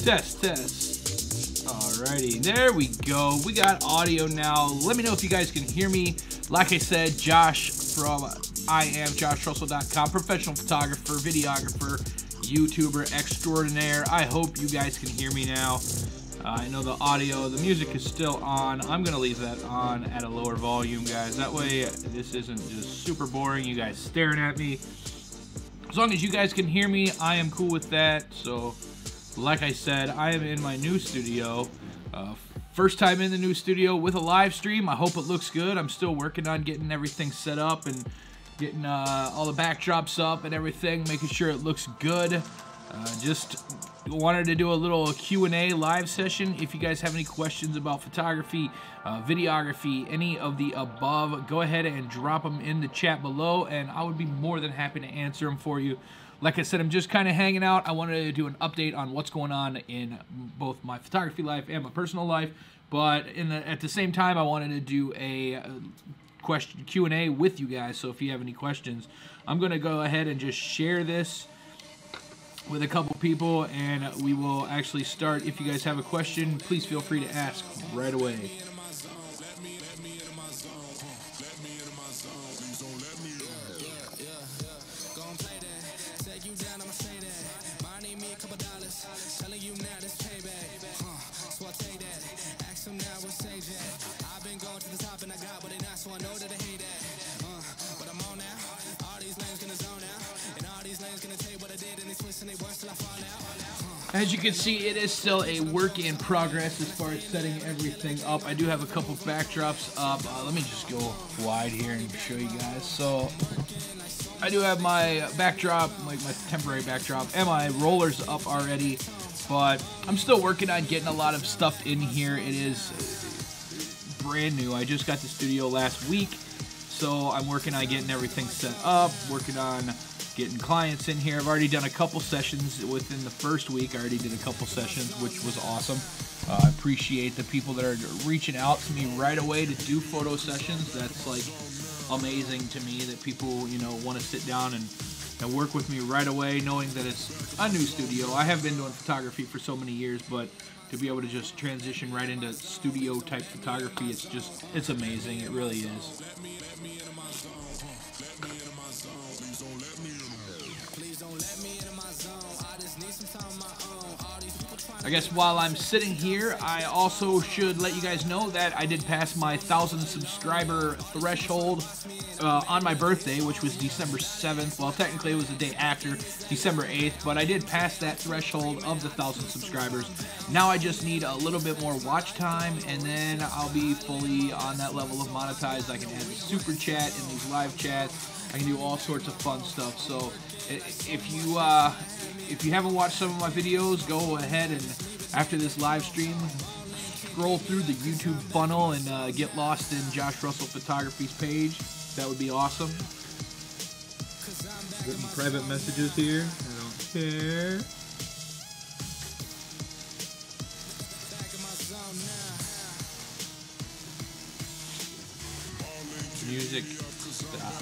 Test, test. Alrighty, there we go. We got audio now. Let me know if you guys can hear me. Like I said, Josh from IamJoshRussell.com, professional photographer, videographer, YouTuber extraordinaire. I hope you guys can hear me now. I know the audio, the music is still on. I'm going to leave that on at a lower volume, guys. That way this isn't just super boring, you guys staring at me. As long as you guys can hear me, I am cool with that. So, like I said, I am in my new studio. First time in the new studio with a live stream. I hope it looks good. I'm still working on getting everything set up and getting all the backdrops up and everything, making sure it looks good. Just wanted to do a little Q&A live session. If you guys have any questions about photography, videography, any of the above, go ahead and drop them in the chat below, and I would be more than happy to answer them for you. Like I said, I'm just kind of hanging out. I wanted to do an update on what's going on in both my photography life and my personal life, but at the same time, I wanted to do a question Q&A with you guys. So if you have any questions, I'm going to go ahead and just share this with a couple people, and we will actually start. If you guys have a question, please feel free to ask right away. As you can see, it is still a work in progress as far as setting everything up. I do have a couple backdrops up. Let me just go wide here and show you guys. So I do have my backdrop, like my temporary backdrop, and my rollers up already, but I'm still working on getting a lot of stuff in here. It is brand new. I just got the studio last week, so I'm working on getting everything set up, working on getting clients in here. I've already done a couple sessions within the first week. I already did a couple sessions, which was awesome. I appreciate the people that are reaching out to me right away to do photo sessions. That's like amazing to me that people, you know, want to sit down and work with me right away, knowing that it's a new studio. I have been doing photography for so many years, but to be able to just transition right into studio type photography, it's amazing. It really is. I guess while I'm sitting here, I also should let you guys know that I did pass my 1,000 subscriber threshold on my birthday, which was December 7th. Well, technically it was the day after, December 8th, but I did pass that threshold of the 1,000 subscribers. Now I just need a little bit more watch time, and then I'll be fully on that level of monetized. I can add the super chat in these live chats. I can do all sorts of fun stuff. So if you haven't watched some of my videos, go ahead and after this live stream, scroll through the YouTube funnel and get lost in Josh Russell Photography's page. That would be awesome. Getting private messages here. I don't care. Music. Stop.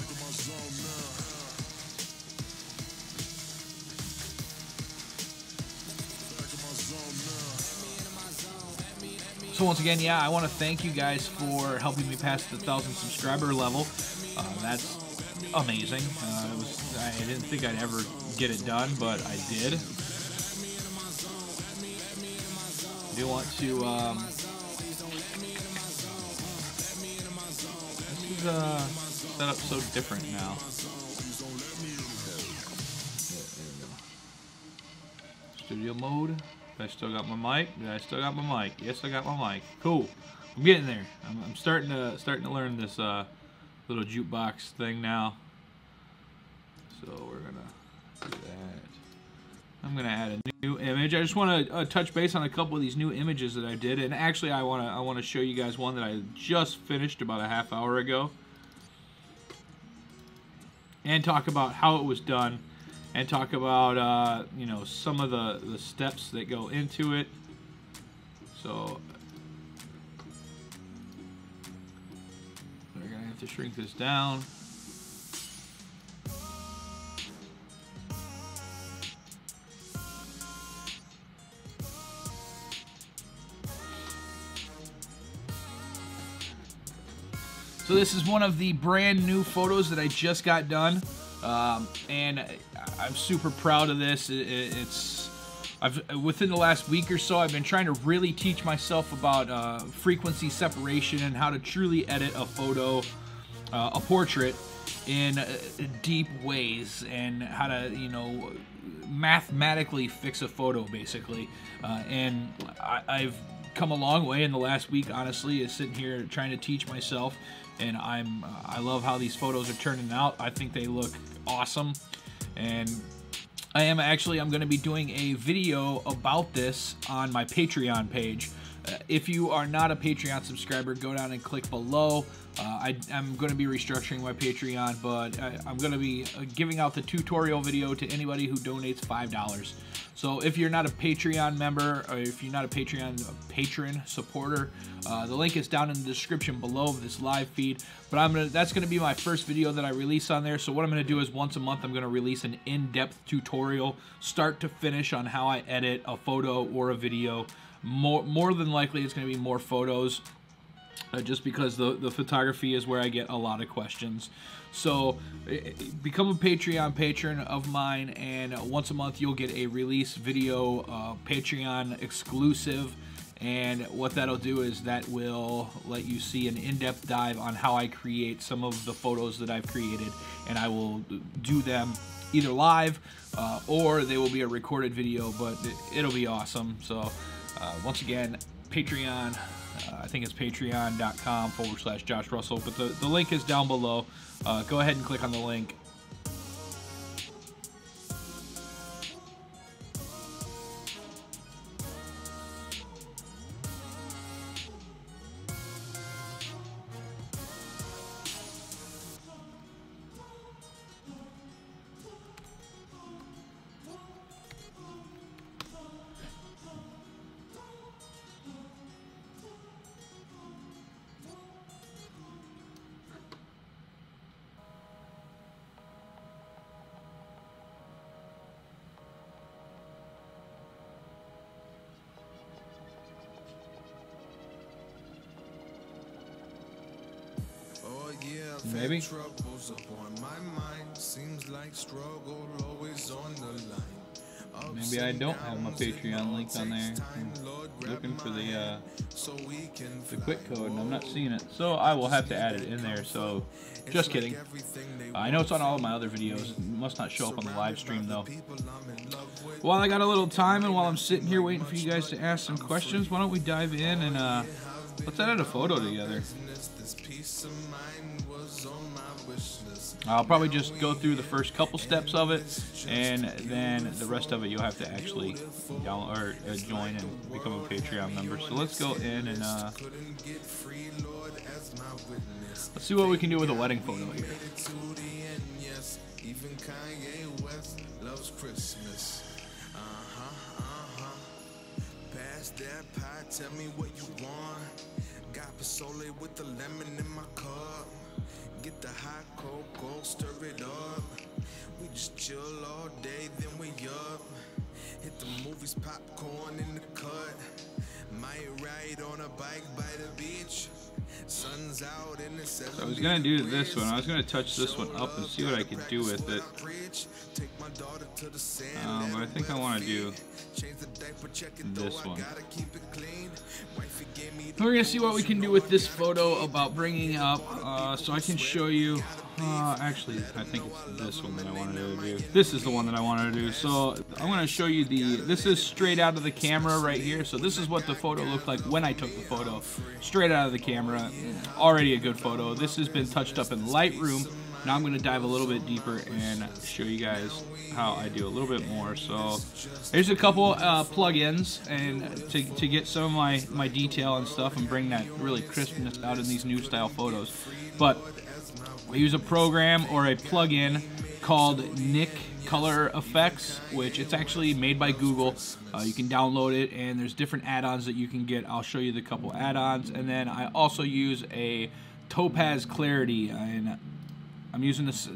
So once again, yeah, I want to thank you guys for helping me pass the 1,000 subscriber level. That's amazing. I didn't think I'd ever get it done, but I did. I do want to. This is set up so different now. Studio mode. I still got my mic. I still got my mic. Yes, I got my mic. Cool. I'm getting there. I'm starting to learn this little jukebox thing now. So we're gonna do that. I'm gonna add a new image. I just want to touch base on a couple of these new images that I did, and actually I want to show you guys one that I just finished about a half hour ago, and talk about how it was done. And talk about, you know, some of the steps that go into it. So, we're going to have to shrink this down. So this is one of the brand new photos that I just got done, and I'm super proud of this. Within the last week or so, I've been trying to really teach myself about frequency separation and how to truly edit a photo, a portrait, in deep ways, and how to, you know, mathematically fix a photo, basically. And I've come a long way in the last week, honestly, is sitting here trying to teach myself, and I love how these photos are turning out. I think they look awesome, and I'm going to be doing a video about this on my Patreon page. If you are not a Patreon subscriber, go down and click below. I'm going to be restructuring my Patreon, but I'm going to be giving out the tutorial video to anybody who donates $5. So if you're not a Patreon member, or if you're not a patron supporter, the link is down in the description below of this live feed. But that's going to be my first video that I release on there. So what I'm going to do is once a month I'm going to release an in-depth tutorial, start to finish, on how I edit a photo or a video. More than likely it's going to be more photos, just because the photography is where I get a lot of questions. So become a Patreon patron of mine, and once a month you'll get a release video, Patreon exclusive. And what that'll do is that will let you see an in-depth dive on how I create some of the photos that I've created, and I will do them either live or they will be a recorded video, but it'll be awesome. So once again, Patreon, I think it's patreon.com/Josh Russell, but the link is down below. Go ahead and click on the link. Maybe. Maybe I don't have my Patreon link on there. I'm looking for the quick code and I'm not seeing it. So I will have to add it in there. So just kidding. I know it's on all of my other videos. It must not show up on the live stream though. While I got a little time and while I'm sitting here waiting for you guys to ask some questions, why don't we dive in and let's edit a photo together. I'll probably just go through the first couple steps of it, and then the rest of it you'll have to actually download or join and become a Patreon member. So let's go in and let's see what we can do with a wedding photo here. Tell me what you want. Got Pasole with the lemon in my cup. Get the hot cocoa, stir it up. We just chill all day, then we up. Hit the movies, popcorn in the cut. Might ride on a bike by the beach. Sun's out in the 70s. So I was gonna do this one. I was gonna touch this one up and see what I could do with it. But I think I want to do this one. We're gonna see what we can do with this photo about bringing up, so I can show you. Actually, I think it's this one that I wanted to do. This is the one that I wanted to do. So I'm gonna show you this is straight out of the camera right here. So this is what the photo looked like when I took the photo, straight out of the camera. Already a good photo. This has been touched up in Lightroom. Now I'm going to dive a little bit deeper and show you guys how I do a little bit more. So there's a couple plugins and to get some of my detail and stuff and bring that really crispness out in these new style photos. But we use a program or a plugin called Nik Color Effects, which it's actually made by Google. You can download it, and there's different add-ons that you can get. I'll show you the couple add-ons, and then I also use a Topaz Clarity, and I'm using this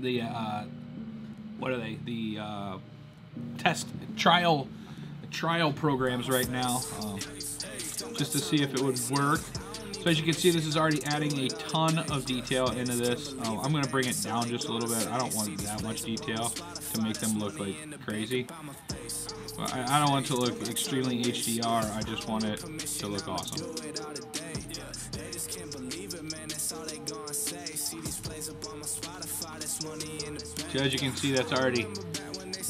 what are they? The trial programs right now, just to see if it would work. So as you can see, this is already adding a ton of detail into this. I'm going to bring it down just a little bit. I don't want that much detail to make them look like crazy. I don't want it to look extremely HDR. I just want it to look awesome. So as you can see, that's already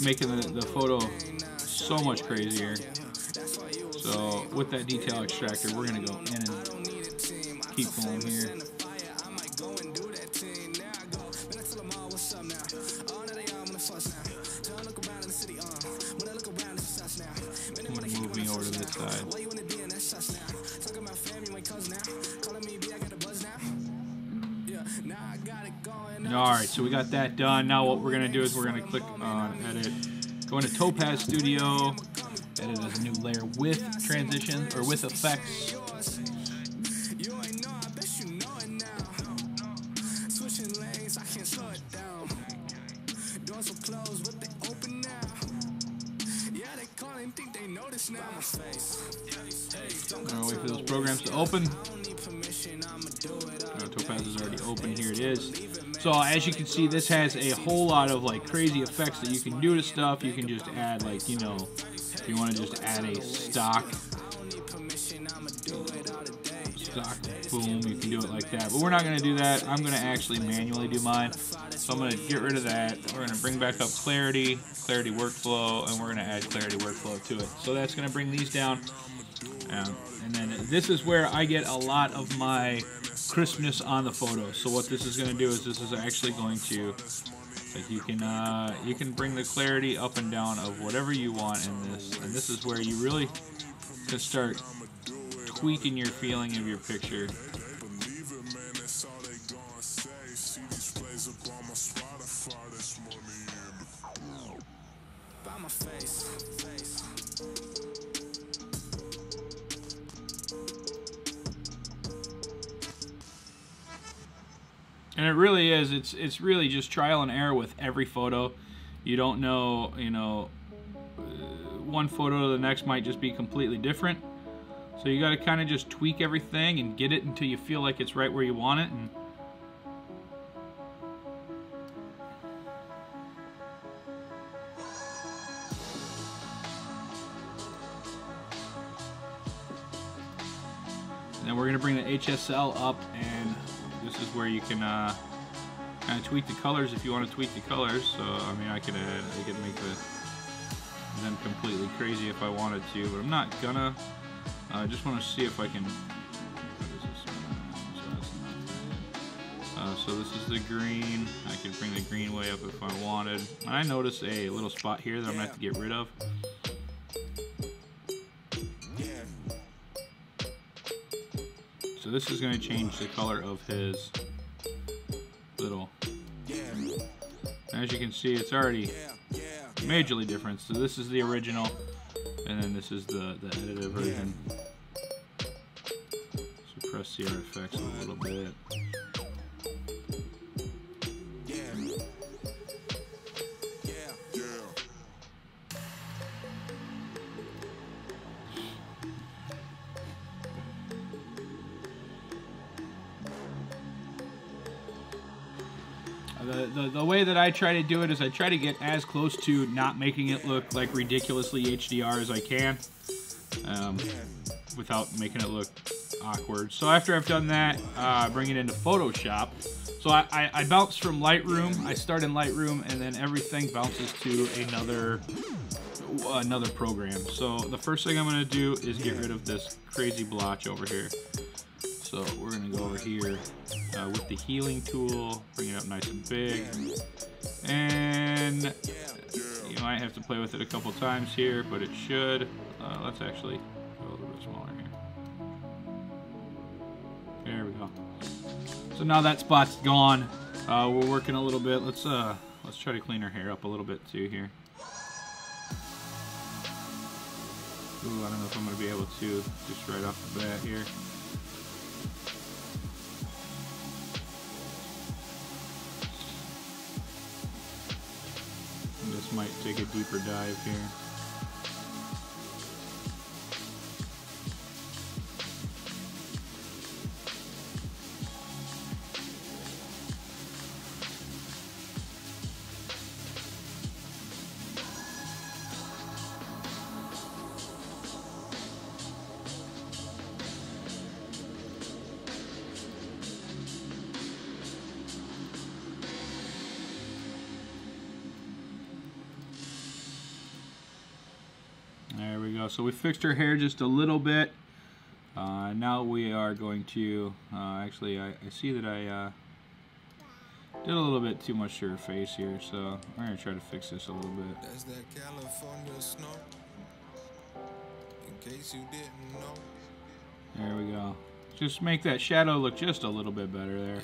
making the photo so much crazier. So with that detail extractor, we're going to go in and keep going here. I'm going to move me over to this side. Alright, so we got that done. Now what we're going to do is we're going to click on Edit, go into Topaz Studio, edit as a new layer with transitions, or with effects. I'm gonna wait for those programs to open. Topaz is already open. Here it is. So as you can see, this has a whole lot of like crazy effects that you can do to stuff. You can just add, like, you know, if you want to just add a stock boom, you can do it like that. But we're not going to do that. I'm going to actually manually do mine. So I'm going to get rid of that. We're going to bring back up clarity workflow, and we're going to add clarity workflow to it. So that's going to bring these down. And then this is where I get a lot of my crispness on the photo. So what this is going to do is this is actually going to, like, you can bring the clarity up and down of whatever you want in this. And this is where you really can start tweaking your feeling of your picture. And it really is, it's really just trial and error with every photo. You don't know, you know, one photo to the next might just be completely different. So you got to kind of just tweak everything and get it until you feel like it's right where you want it. And then we're going to bring the HSL up, and this is where you can kind of tweak the colors if you want to tweak the colors. So I mean, I could make them completely crazy if I wanted to, but I'm not gonna. I just want to see if I can. So this is the green. I could bring the green way up if I wanted. I notice a little spot here that I'm gonna have to get rid of. So this is going to change the color of his little. As you can see, it's already majorly different. So this is the original, and then this is the edited version. Suppress the artifacts a little bit. The way that I try to do it is I try to get as close to not making it look like ridiculously HDR as I can, without making it look awkward. So after I've done that, I bring it into Photoshop. So I bounce from Lightroom. I start in Lightroom, and then everything bounces to another program. So the first thing I'm going to do is get rid of this crazy blotch over here. So we're going to go over here with the healing tool, bring it up nice and big, and you might have to play with it a couple times here, but it should. Let's actually go a little bit smaller here. There we go. So now that spot's gone. We're working a little bit. Let's try to clean our hair up a little bit too here. Ooh, I don't know if I'm going to be able to just right off the bat here. This might take a deeper dive here. go. So we fixed her hair just a little bit. Now we are going to, actually I see that I did a little bit too much to her face here, so I'm going to try to fix this a little bit. That's that California snow. In case you didn't know. There we go. Just make that shadow look just a little bit better there.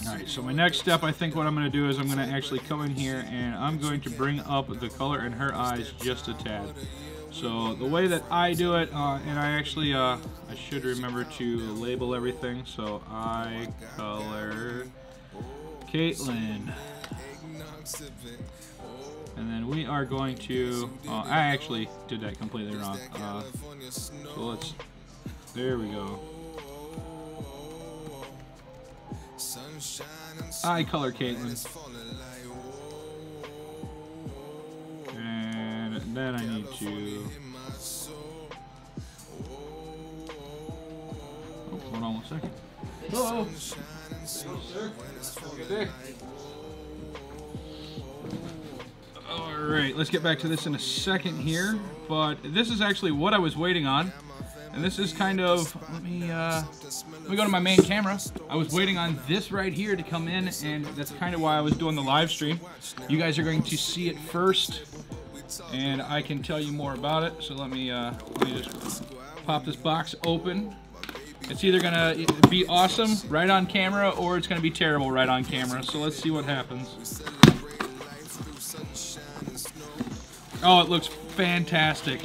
Alright, so my next step, I think what I'm going to do is I'm going to actually come in here and I'm going to bring up the color in her eyes just a tad. So the way that I do it, and I actually, I should remember to label everything. So eye color Caitlin. And then we are going to, I actually did that completely wrong. So let's, there we go. Eye color Caitlin. And then I need to, oh, hold on 1 second. Hello. Alright, let's get back to this in a second here. But this is actually what I was waiting on. And this is kind of, let me go to my main camera. I was waiting on this right here to come in, and that's kind of why I was doing the live stream. You guys are going to see it first, and I can tell you more about it. So let me just pop this box open. It's either gonna be awesome right on camera, or it's gonna be terrible right on camera. So let's see what happens. Oh, it looks fantastic.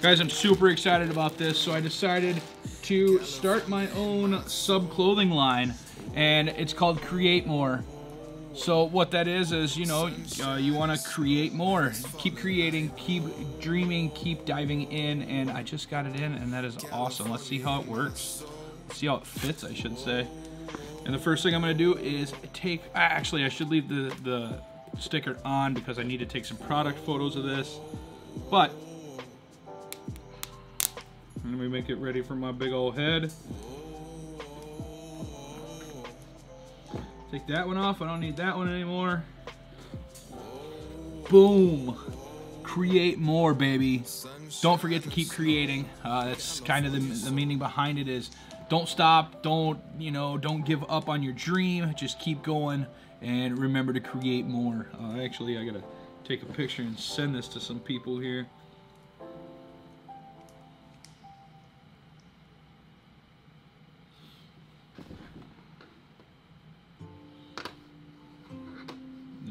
Guys, I'm super excited about this, so I decided to start my own sub-clothing line, and it's called Create More. So what that is you know, you want to create more. Keep creating, keep dreaming, keep diving in, and I just got it in, and that is awesome. Let's see how it works. Let's see how it fits, I should say. And the first thing I'm going to do is take, actually I should leave the sticker on because I need to take some product photos of this. But let me make it ready for my big old head. Take that one off. I don't need that one anymore. Boom. Create more, baby. Don't forget to keep creating. That's kind of the meaning behind it is don't stop. Don't give up on your dream. Just keep going and remember to create more. Actually, I gotta take a picture and send this to some people here.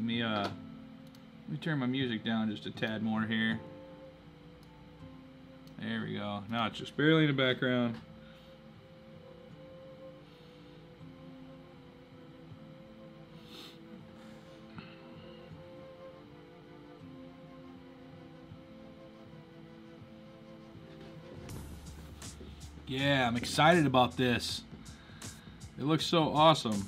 Let me turn my music down just a tad more here. There we go. Now it's just barely in the background. Yeah, I'm excited about this. It looks so awesome.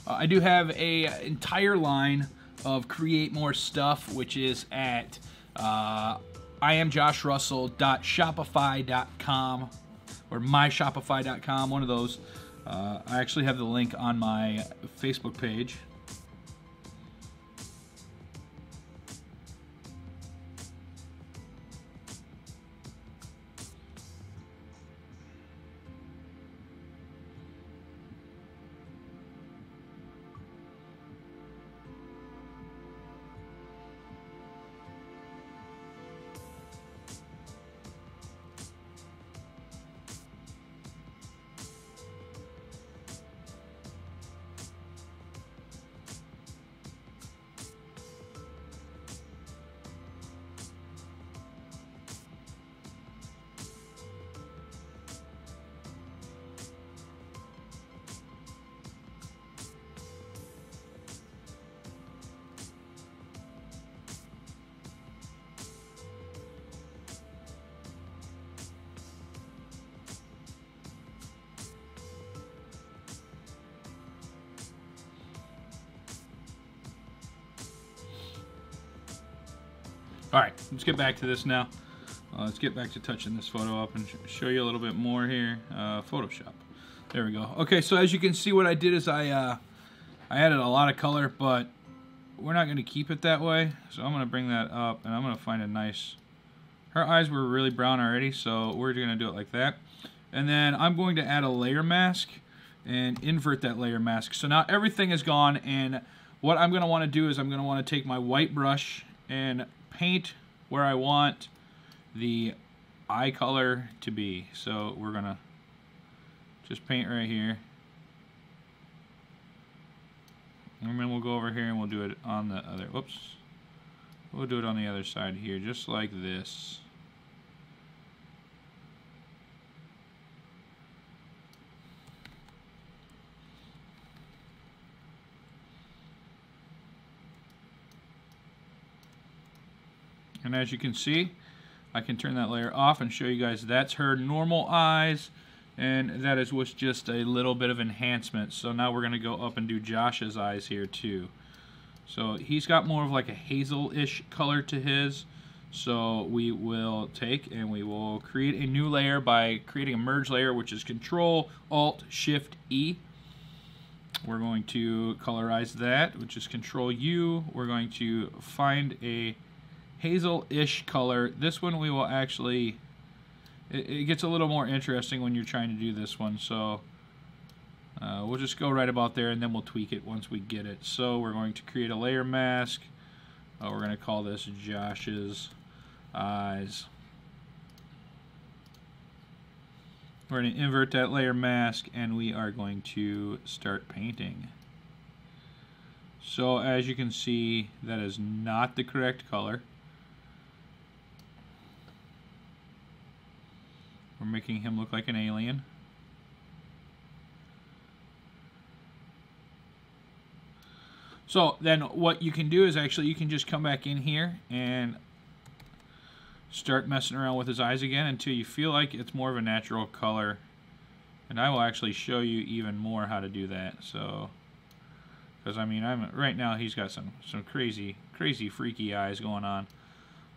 I do have an entire line of Create More stuff, which is at iamjoshrussell.shopify.com or myshopify.com, one of those. I actually have the link on my Facebook page. All right, let's get back to this now. Let's get back to touching this photo up and show you a little bit more here. Photoshop. There we go. Okay, so as you can see, what I did is I added a lot of color, but we're not going to keep it that way. So I'm going to bring that up, and I'm going to find a nice... Her eyes were really brown already, so we're going to do it like that. And then I'm going to add a layer mask and invert that layer mask. So now everything is gone, and what I'm going to want to do is I'm going to want to take my white brush and paint where I want the eye color to be. So we're going to just paint right here. And then we'll go over here and we'll do it on the other, whoops. We'll do it on the other side here, just like this. And as you can see, I can turn that layer off and show you guys that's her normal eyes, and that is with just a little bit of enhancement. So now we're going to go up and do Josh's eyes here too. So he's got more of like a hazel-ish color to his. So we will take and we will create a new layer by creating a merge layer, which is Control-Alt-Shift-E. We're going to colorize that, which is Control-U. We're going to find a hazel-ish color. This one we will actually, it gets a little more interesting when you're trying to do this one, so we'll just go right about there and then we'll tweak it once we get it. So we're going to create a layer mask. We're going to call this Josh's eyes. We're going to invert that layer mask and we are going to start painting. So as you can see, that is not the correct color. We're making him look like an alien. So then what you can do is actually you can just come back in here and start messing around with his eyes again until you feel like it's more of a natural color. And I will actually show you even more how to do that. So, because I mean, right now he's got some crazy freaky eyes going on.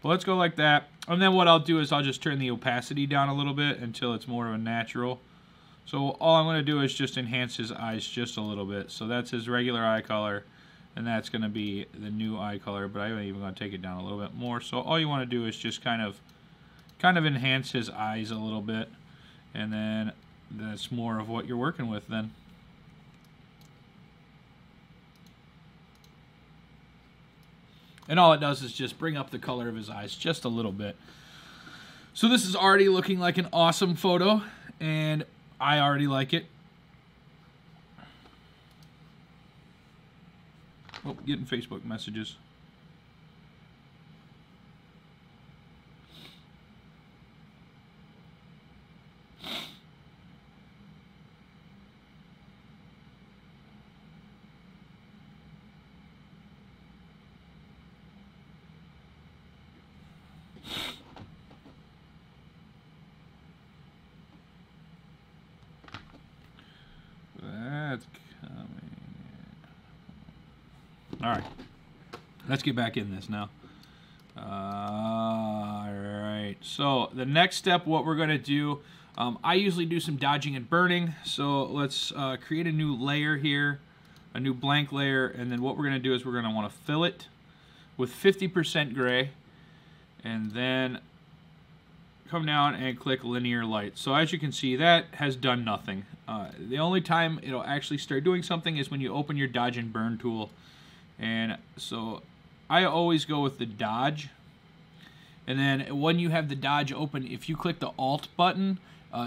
But let's go like that. And then what I'll do is I'll just turn the opacity down a little bit until it's more of a natural. So all I'm going to do is just enhance his eyes just a little bit. So that's his regular eye color, and that's going to be the new eye color. But I'm even going to take it down a little bit more. So all you want to do is just kind of enhance his eyes a little bit, and then that's more of what you're working with then. And all it does is just bring up the color of his eyes just a little bit. So this is already looking like an awesome photo, and I already like it. Oh, getting Facebook messages. That's coming. All right, let's get back in this now. All right, so the next step, what we're going to do, I usually do some dodging and burning. So let's create a new layer here, a new blank layer, and then what we're going to do is we're going to want to fill it with 50% gray, and then come down and click linear light. So as you can see, that has done nothing. The only time it'll actually start doing something is when you open your dodge and burn tool. And so I always go with the dodge. And then when you have the dodge open, if you click the Alt button,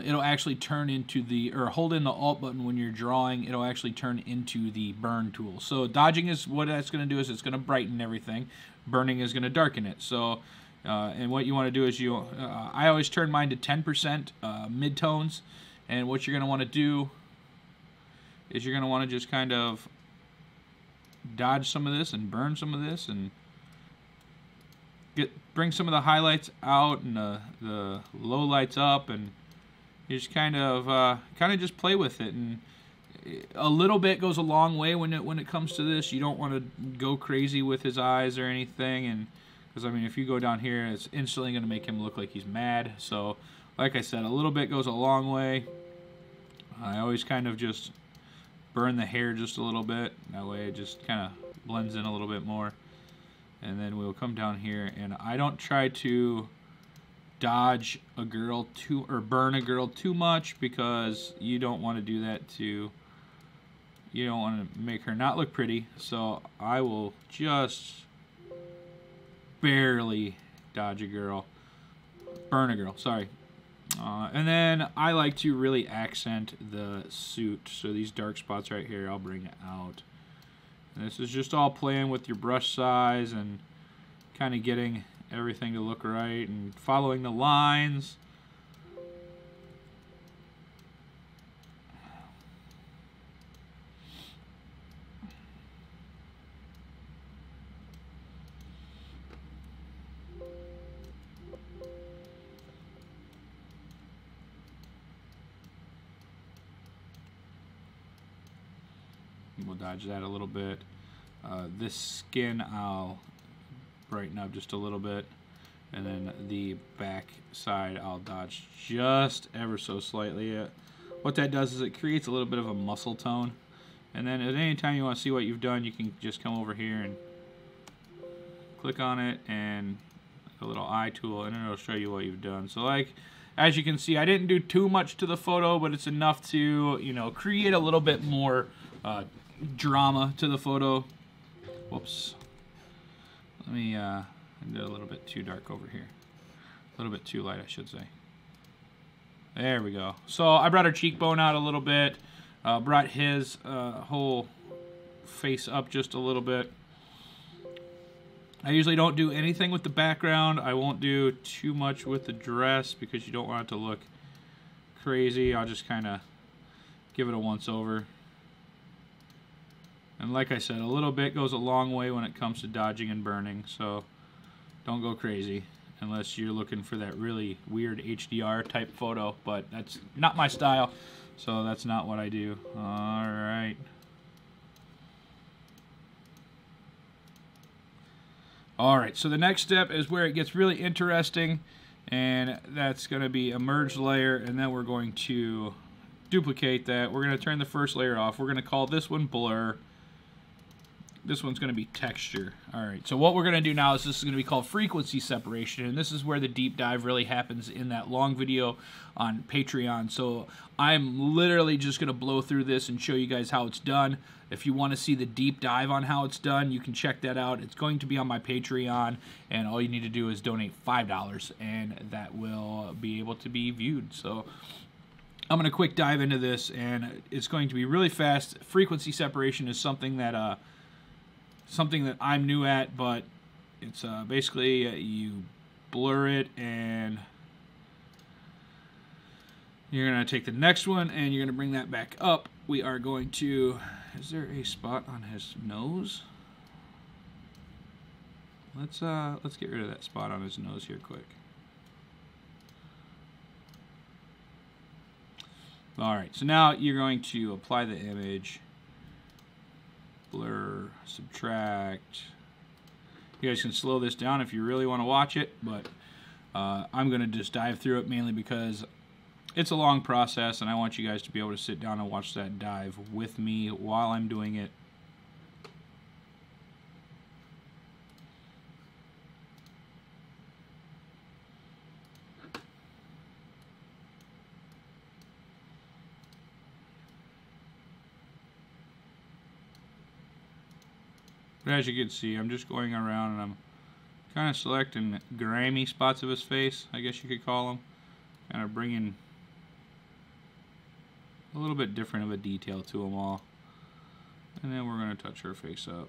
it'll actually turn into the, or hold in the Alt button when you're drawing, it'll actually turn into the burn tool. So dodging is what that's going to do is it's going to brighten everything. Burning is going to darken it. So and what you want to do is I always turn mine to 10% midtones, and what you're going to want to do is you're going to want to just kind of dodge some of this and burn some of this and bring some of the highlights out and the low lights up, and you just kind of just play with it. And a little bit goes a long way when it comes to this. You don't want to go crazy with his eyes or anything, and Because, I mean, if you go down here, it's instantly going to make him look like he's mad. So, like I said, a little bit goes a long way. I always kind of just burn the hair just a little bit. That way it just kind of blends in a little bit more. And then we'll come down here, and I don't try to dodge a girl too, or burn a girl too much, because you don't want to do that to, you don't want to make her not look pretty. So I will just barely dodge a girl, burn a girl, sorry. And then I like to really accent the suit. So these dark spots right here, I'll bring it out. And this is just all playing with your brush size and kind of getting everything to look right and following the lines. We'll dodge that a little bit. This skin I'll brighten up just a little bit, and then the back side I'll dodge just ever so slightly. What that does is it creates a little bit of a muscle tone, and then at any time you want to see what you've done, you can just come over here and click on it and a little eye tool, and it'll show you what you've done. So, like, as you can see, I didn't do too much to the photo, but it's enough to, you know, create a little bit more drama to the photo. Whoops. Let me I did a little bit too dark over here. A little bit too light, I should say. There we go. So I brought her cheekbone out a little bit. Brought his whole face up just a little bit. I usually don't do anything with the background. I won't do too much with the dress because you don't want it to look crazy. I'll just kind of give it a once over. And like I said, a little bit goes a long way when it comes to dodging and burning, so don't go crazy unless you're looking for that really weird HDR type photo, but that's not my style, so that's not what I do. Alright. Alright, so the next step is where it gets really interesting, and that's going to be a merge layer, and then we're going to duplicate that. We're going to turn the first layer off. We're going to call this one blur. This one's going to be texture. Alright, so what we're going to do now is this is going to be called frequency separation, and this is where the deep dive really happens in that long video on Patreon. So I'm literally just going to blow through this and show you guys how it's done. If you want to see the deep dive on how it's done, you can check that out. It's going to be on my Patreon, and all you need to do is donate $5, and that will be able to be viewed. So I'm going to quick dive into this, and it's going to be really fast. Frequency separation is something that I'm new at, but it's basically you blur it, and you're going to take the next one and you're going to bring that back up. We are going to, is there a spot on his nose? Let's get rid of that spot on his nose here quick. Alright, so now you're going to apply the image. Blur, subtract. You guys can slow this down if you really want to watch it, but I'm going to just dive through it mainly because it's a long process and I want you guys to be able to sit down and watch that dive with me while I'm doing it. But as you can see, I'm just going around and I'm kind of selecting grimy spots of his face, I guess you could call them. Kind of bringing a little bit different of a detail to them all. And then we're going to touch her face up.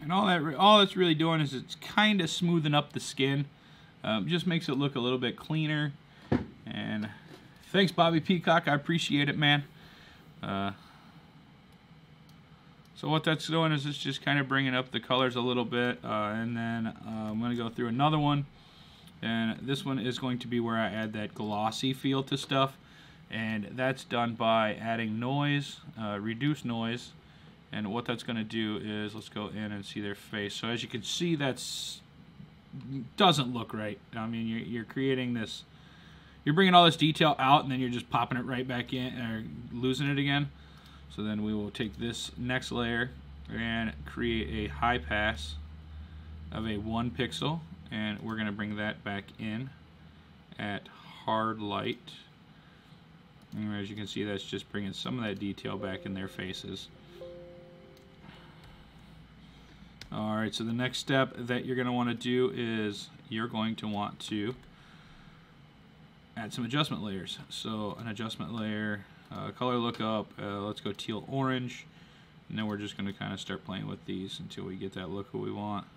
And all it's really doing is it's kind of smoothing up the skin. Just makes it look a little bit cleaner. And thanks, Bobby Peacock. I appreciate it, man. So what that's doing is it's just kind of bringing up the colors a little bit. And then I'm going to go through another one. And this one is going to be where I add that glossy feel to stuff. And that's done by adding noise, reduce noise. And what that's going to do is, let's go in and see their face. So as you can see, doesn't look right. I mean, you're creating this, you're bringing all this detail out, and then you're just popping it right back in, or losing it again. So then we will take this next layer and create a high pass of a 1 pixel, and we're going to bring that back in at hard light. And as you can see, that's just bringing some of that detail back in their faces. Alright, so the next step that you're going to want to do is you're going to want to add some adjustment layers. So an adjustment layer, color lookup, let's go teal orange, and then we're just going to kind of start playing with these until we get that look that we want.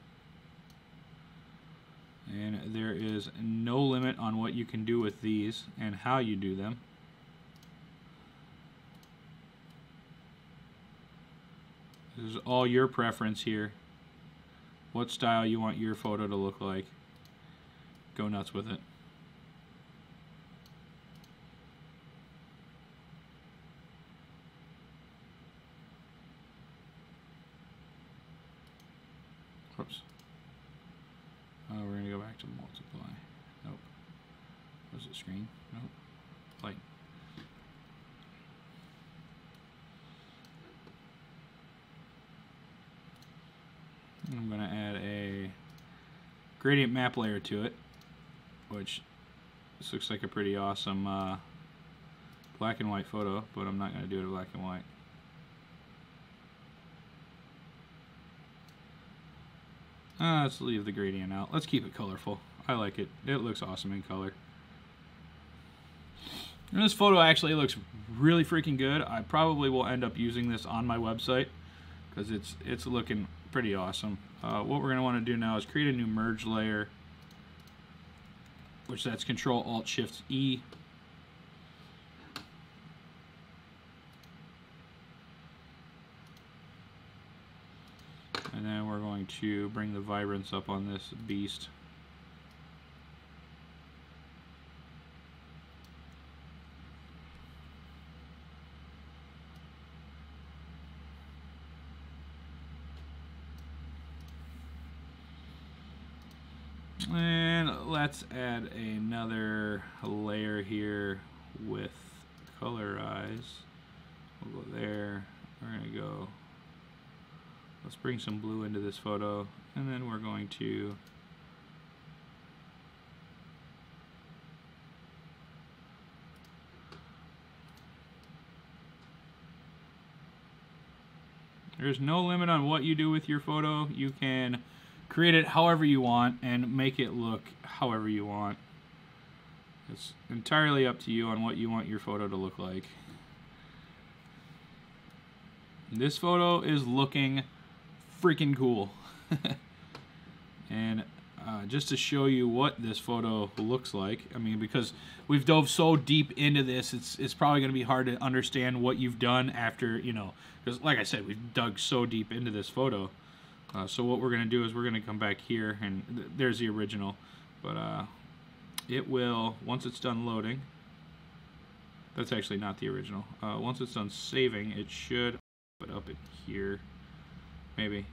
And there is no limit on what you can do with these and how you do them. This is all your preference here. What style you want your photo to look like. Go nuts with it. Oops. We're going to go back to multiply. Nope. Was it screen? Nope. Light. I'm going to add a gradient map layer to it, which this looks like a pretty awesome black and white photo, but I'm not going to do it in black and white. Let's leave the gradient out. Let's keep it colorful. I like it. It looks awesome in color. And this photo actually looks really freaking good. I probably will end up using this on my website because it's looking pretty awesome. What we're going to want to do now is create a new merge layer, which that's Control-Alt-Shift-E. And then we're going to bring the vibrance up on this beast. And let's add another layer here with colorize. We'll go there. We're going to go, let's bring some blue into this photo, and then we're going to there's no limit on what you do with your photo. You can create it however you want and make it look however you want. It's entirely up to you on what you want your photo to look like. This photo is looking freaking cool. And just to show you what this photo looks like, I mean, because we've dove so deep into this, it's probably going to be hard to understand what you've done after, you know, because like I said, we've dug so deep into this photo. So what we're going to do is we're going to come back here, and there's the original, but it will, once it's done loading, that's actually not the original. Once it's done saving, it should put up in here, maybe.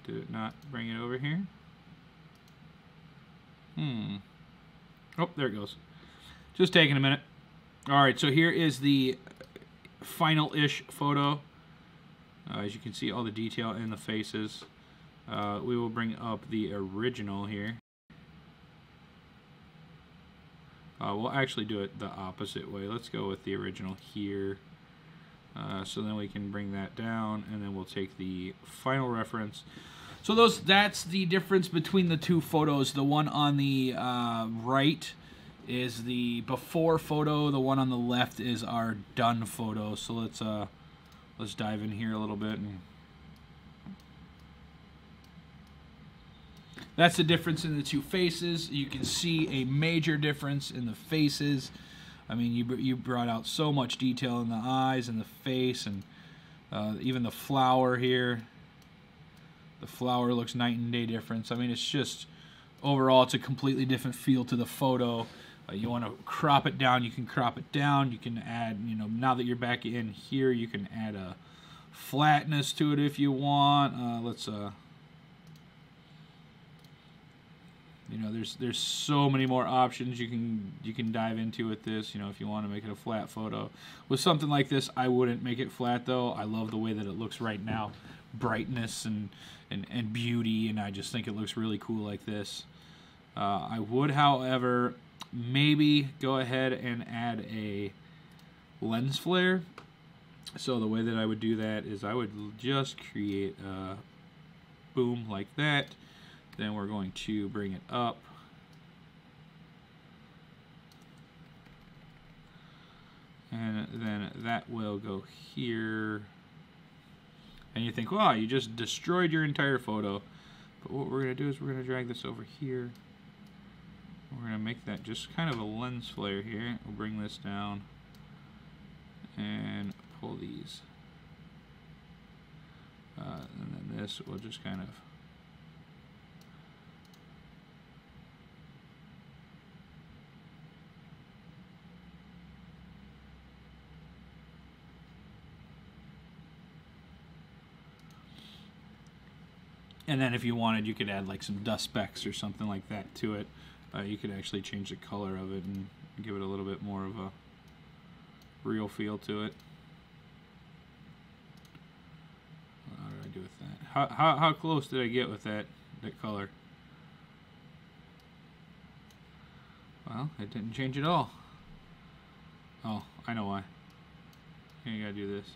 Did it not bring it over here? Oh, there it goes. Just taking a minute. Alright, so here is the final-ish photo. As you can see, all the detail in the faces. We will bring up the original here. We'll actually do it the opposite way. Let's go with the original here. So then we can bring that down, and then we'll take the final reference. So that's the difference between the two photos. The one on the right is the before photo. The one on the left is our done photo. So let's dive in here a little bit, and that's the difference in the two faces. You can see a major difference in the faces. I mean, you brought out so much detail in the eyes and the face, and even the flower here. The flower looks night and day difference. I mean, it's just, overall, it's a completely different feel to the photo. You want to crop it down, you can crop it down. You can add, you know, now that you're back in here, you can add a flatness to it if you want. You know, there's so many more options you can dive into with this. You know, if you want to make it a flat photo. With something like this, I wouldn't make it flat though. I love the way that it looks right now, brightness and beauty, and I just think it looks really cool like this. I would, however, maybe go ahead and add a lens flare. So the way that I would do that is I would just create a boom like that. Then we're going to bring it up. And then that will go here. And you think, wow, you just destroyed your entire photo. But what we're going to do is we're going to drag this over here. We're going to make that just kind of a lens flare here. We'll bring this down and pull these. And then this will just kind of and then if you wanted, you could add like some dust specks or something like that to it. You could actually change the color of it and give it a little bit more of a real feel to it. How did I do with that? How close did I get with that color? Well, it didn't change at all. Oh, I know why. Here, you gotta do this.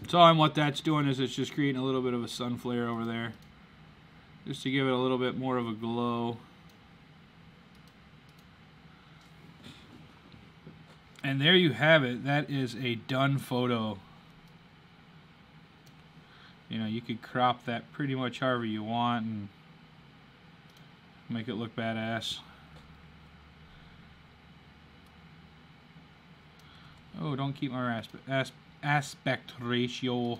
So and what that's doing is it's just creating a little bit of a sun flare over there, just to give it a little bit more of a glow. And there you have it. That is a done photo. You know, you could crop that pretty much however you want and make it look badass. Oh, don't keep my aspect ratio.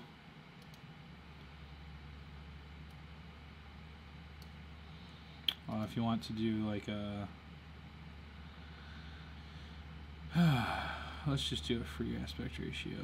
If you want to do like a let's just do a free aspect ratio.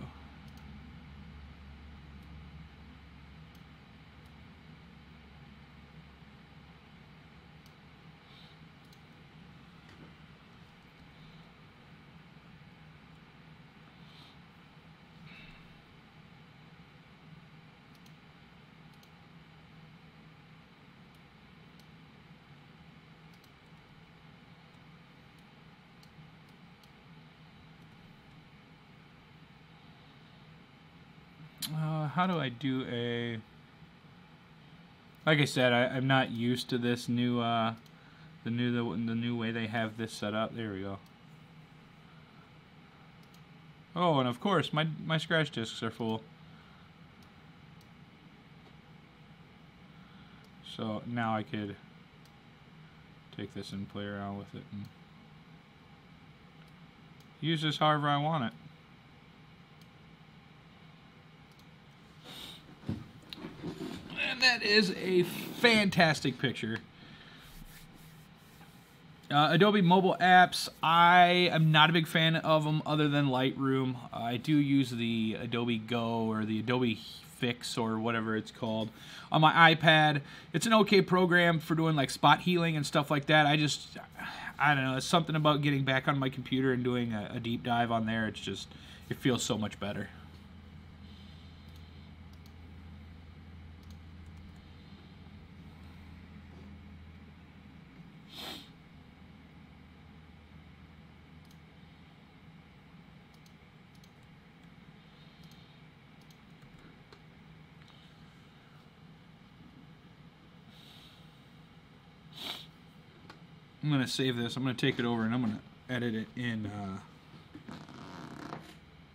How do I do a... Like I said, I'm not used to this new, the new way they have this set up. There we go. Oh, and of course, my scratch discs are full. So now I could take this and play around with it and use this however I want it. And that is a fantastic picture. Adobe mobile apps, I am not a big fan of them other than Lightroom. I do use the Adobe Go or the Adobe Fix or whatever it's called on my iPad. It's an okay program for doing like spot healing and stuff like that. I don't know, it's something about getting back on my computer and doing a deep dive on there. It's just, it feels so much better. I'm going to save this. I'm going to take it over and I'm going to edit it in,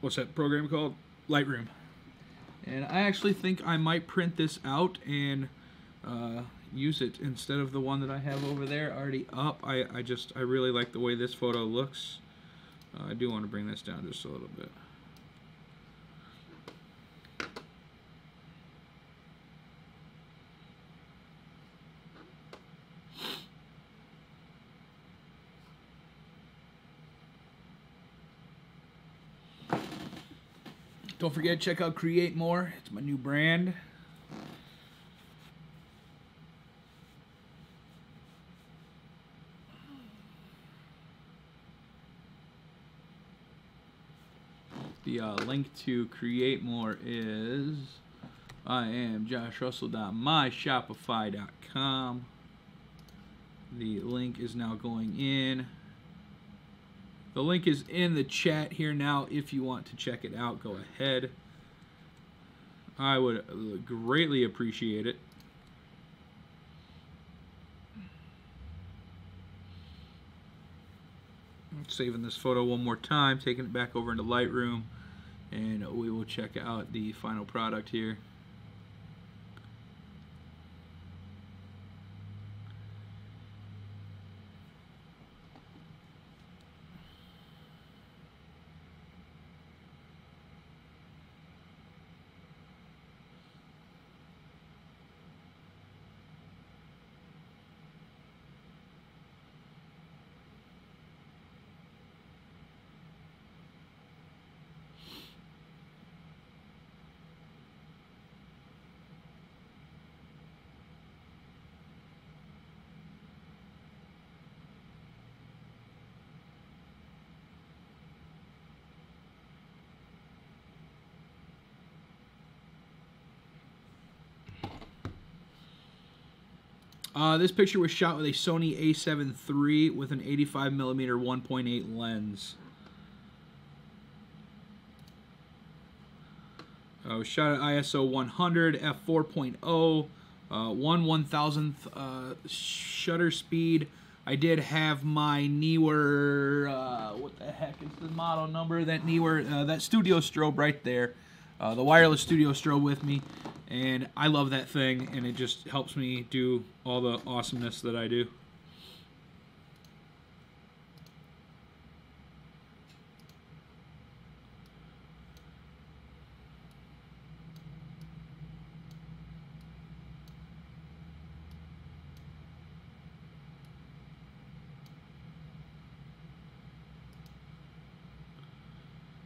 what's that program called? Lightroom. And I actually think I might print this out and use it instead of the one that I have over there already up. I really like the way this photo looks. I do want to bring this down just a little bit. Don't forget, check out Create More. It's my new brand. The link to Create More is iamjoshrussell.myshopify.com. The link is now going in. The link is in the chat here now. If you want to check it out, go ahead. I would greatly appreciate it. Saving this photo one more time, taking it back over into Lightroom, and we will check out the final product here. This picture was shot with a Sony a7 III with an 85mm 1.8 lens. Shot at ISO 100, f4.0, 1/1000th shutter speed. I did have my Neewer, what the heck is the model number? That Neewer, that studio strobe right there. The wireless studio strobe with me. And I love that thing, and it just helps me do all the awesomeness that I do.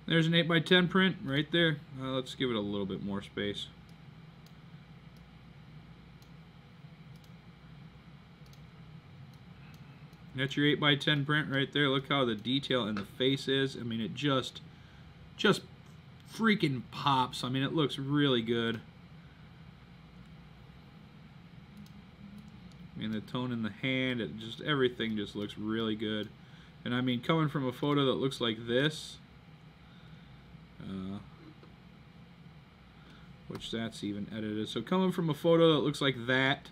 There's an 8x10 print right there. Let's give it a little bit more space. That's your 8x10 print right there. Look how the detail in the face is. I mean, it just freaking pops. I mean, it looks really good. I mean, the tone in the hand, everything just looks really good. And I mean, coming from a photo that looks like this, which that's even edited. So coming from a photo that looks like that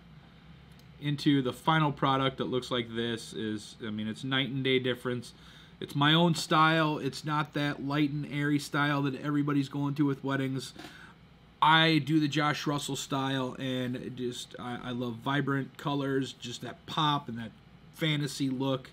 into the final product that looks like this is, I mean, it's night and day difference. It's my own style. It's not that light and airy style that everybody's going to with weddings. I do the Josh Russell style, and I love vibrant colors, just that pop and that fantasy look.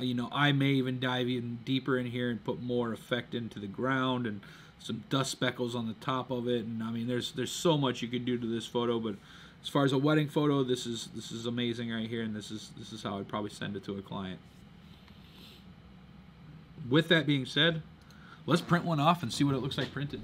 You know, I may even dive even deeper in here and put more effect into the ground and some dust speckles on the top of it. And I mean, there's so much you can do to this photo, but as far as a wedding photo, this is amazing right here, and this is how I'd probably send it to a client. With that being said, let's print one off and see what it looks like printed.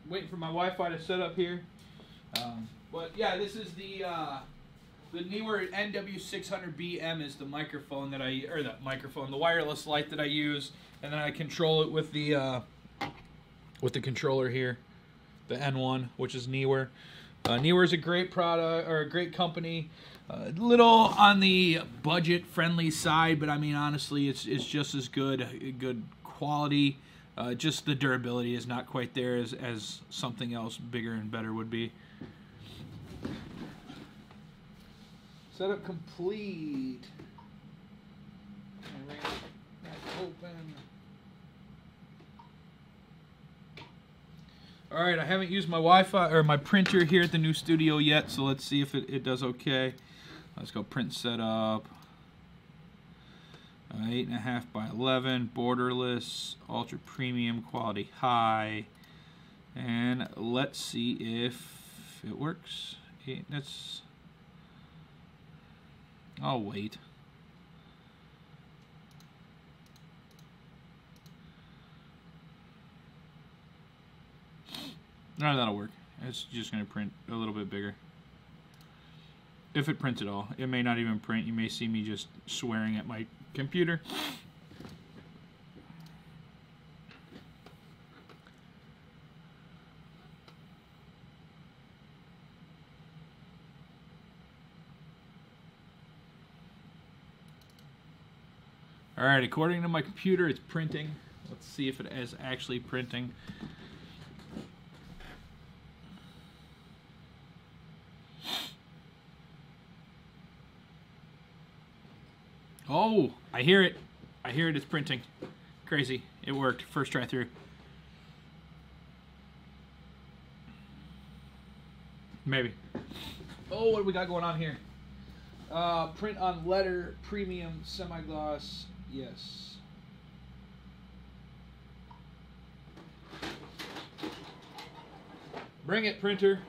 waiting for my Wi-Fi to set up here. But yeah, this is the Neewer NW600BM is the microphone that the wireless light that I use, and then I control it with the controller here, the N1, which is Neewer. Neewer is a great product, or a great company. A little on the budget-friendly side, but I mean honestly, it's just as good quality. Just the durability is not quite there as something else bigger and better would be. Setup complete. Open. All right, I haven't used my Wi-Fi or my printer here at the new studio yet, so let's see if it does okay. Let's go print setup. 8.5 by 11, borderless, ultra premium, quality high, and let's see if it works. I'll wait. No, that'll work. It's just going to print a little bit bigger. If it prints at all. It may not even print. You may see me just swearing at my computer. Alright, according to my computer, it's printing. Let's see if it is actually printing. Oh, I hear it. I hear it. It's printing. Crazy. It worked. First try through. Maybe. Oh, what do we got going on here? Print on letter, premium, semi-gloss. Yes. Bring it, printer.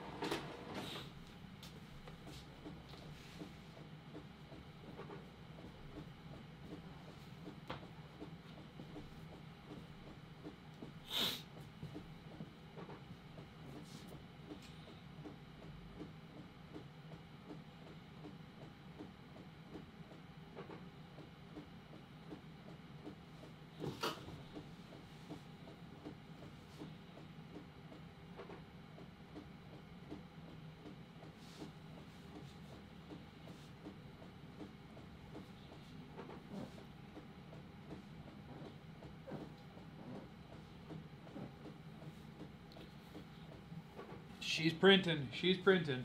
She's printing. She's printing.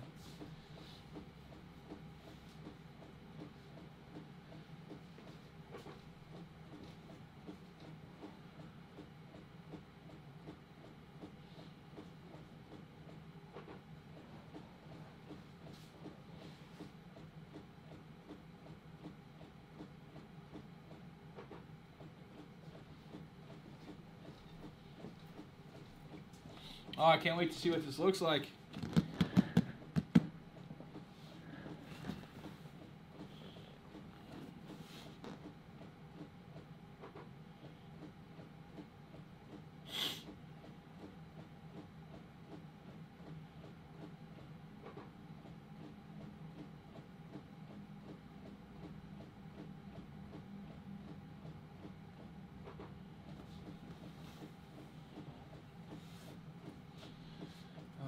Oh, I can't wait to see what this looks like.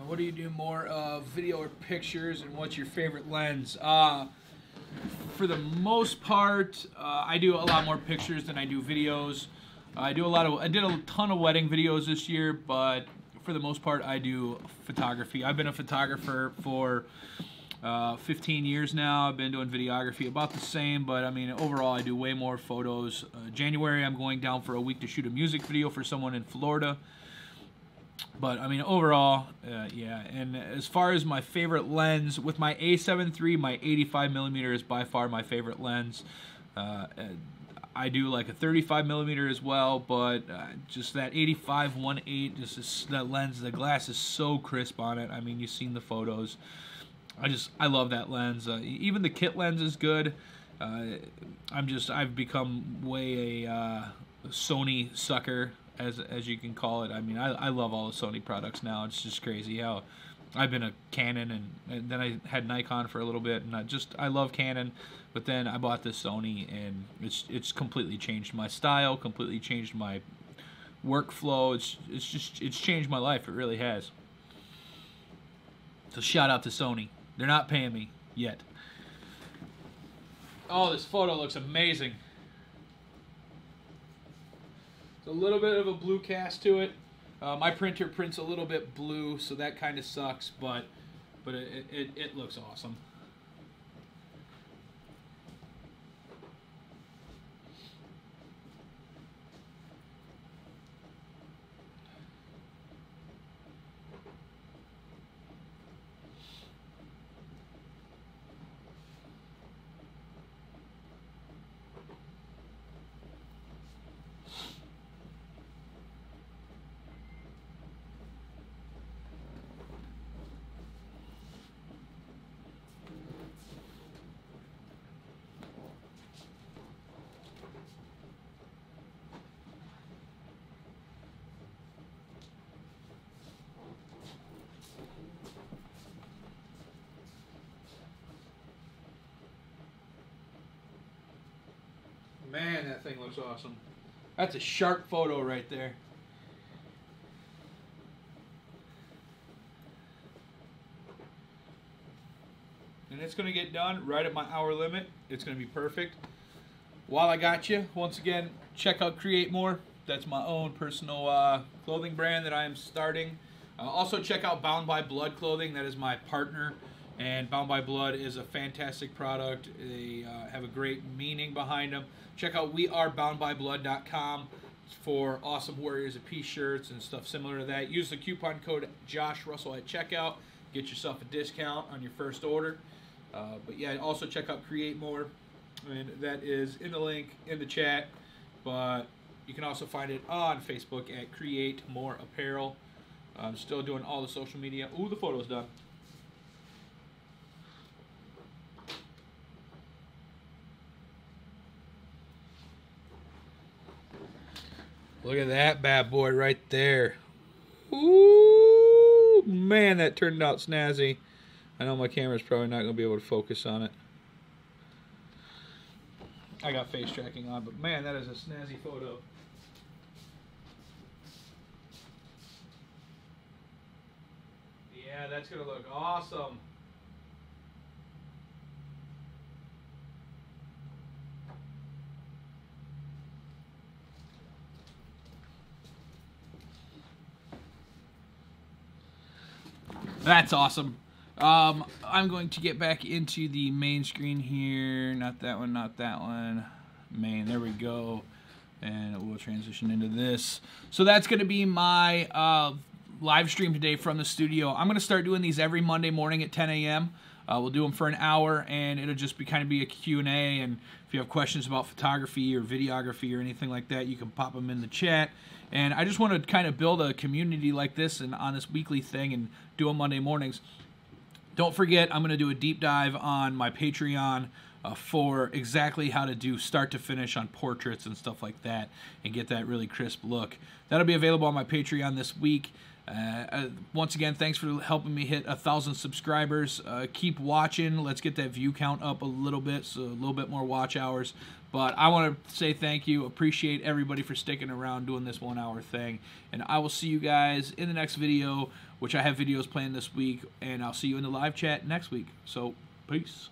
What do you do more of, video or pictures, and what's your favorite lens? For the most part, I do a lot more pictures than I do videos. I did a ton of wedding videos this year, but for the most part, I do photography. I've been a photographer for 15 years now. I've been doing videography about the same, but I mean, overall, I do way more photos. January, I'm going down for a week to shoot a music video for someone in Florida. But I mean, overall, yeah. And as far as my favorite lens, with my A7 III, my 85mm is by far my favorite lens. I do like a 35mm as well, but just that 85-1.8, just that lens, the glass is so crisp on it. I mean, you've seen the photos. I love that lens. Even the kit lens is good. I've become way a Sony sucker. as you can call it. I mean, I love all the Sony products now. It's just crazy how I've been a Canon, and then I had Nikon for a little bit, and I love Canon, but then I bought this Sony, and it's completely changed my style, completely changed my workflow. It's changed my life. It really has. So shout out to Sony. They're not paying me yet. Oh, this photo looks amazing. It's a little bit of a blue cast to it. My printer prints a little bit blue, so that kind of sucks, but it looks awesome. Man, that thing looks awesome. That's a sharp photo right there. And it's going to get done right at my hour limit. It's going to be perfect. While I got you, once again, check out Create More. That's my own personal clothing brand that I am starting. Also check out Bound by Blood Clothing. That is my partner. And Bound by Blood is a fantastic product. They have a great meaning behind them. Check out weareboundbyblood.com for awesome Warriors of Peace shirts and stuff similar to that. Use the coupon code Josh Russell at checkout. Get yourself a discount on your first order. But yeah, also check out Create More. And that is in the link in the chat. But you can also find it on Facebook at Create More Apparel. I'm still doing all the social media. Ooh, the photo's done. Look at that bad boy right there. Ooh, man, that turned out snazzy. I know my camera's probably not going to be able to focus on it. I got face tracking on, but man, that is a snazzy photo. Yeah, that's going to look awesome. That's awesome. I'm going to get back into the main screen here. Not that one, not that one. Main, there we go. And we'll transition into this. So that's going to be my live stream today from the studio. I'm going to start doing these every Monday morning at 10 a.m. We'll do them for an hour, and it'll just be kind of be a Q&A. And if you have questions about photography or videography or anything like that, you can pop them in the chat. And I just want to kind of build a community like this and on this weekly thing and do them Monday mornings. Don't forget, I'm going to do a deep dive on my Patreon for exactly how to do start to finish on portraits and stuff like that and get that really crisp look. That'll be available on my Patreon this week. Once again, thanks for helping me hit 1,000 subscribers. Keep watching. Let's get that view count up a little bit, so a little bit more watch hours. But I want to say thank you. Appreciate everybody for sticking around doing this 1 hour thing. And I will see you guys in the next video, which I have videos planned this week. And I'll see you in the live chat next week. So, peace.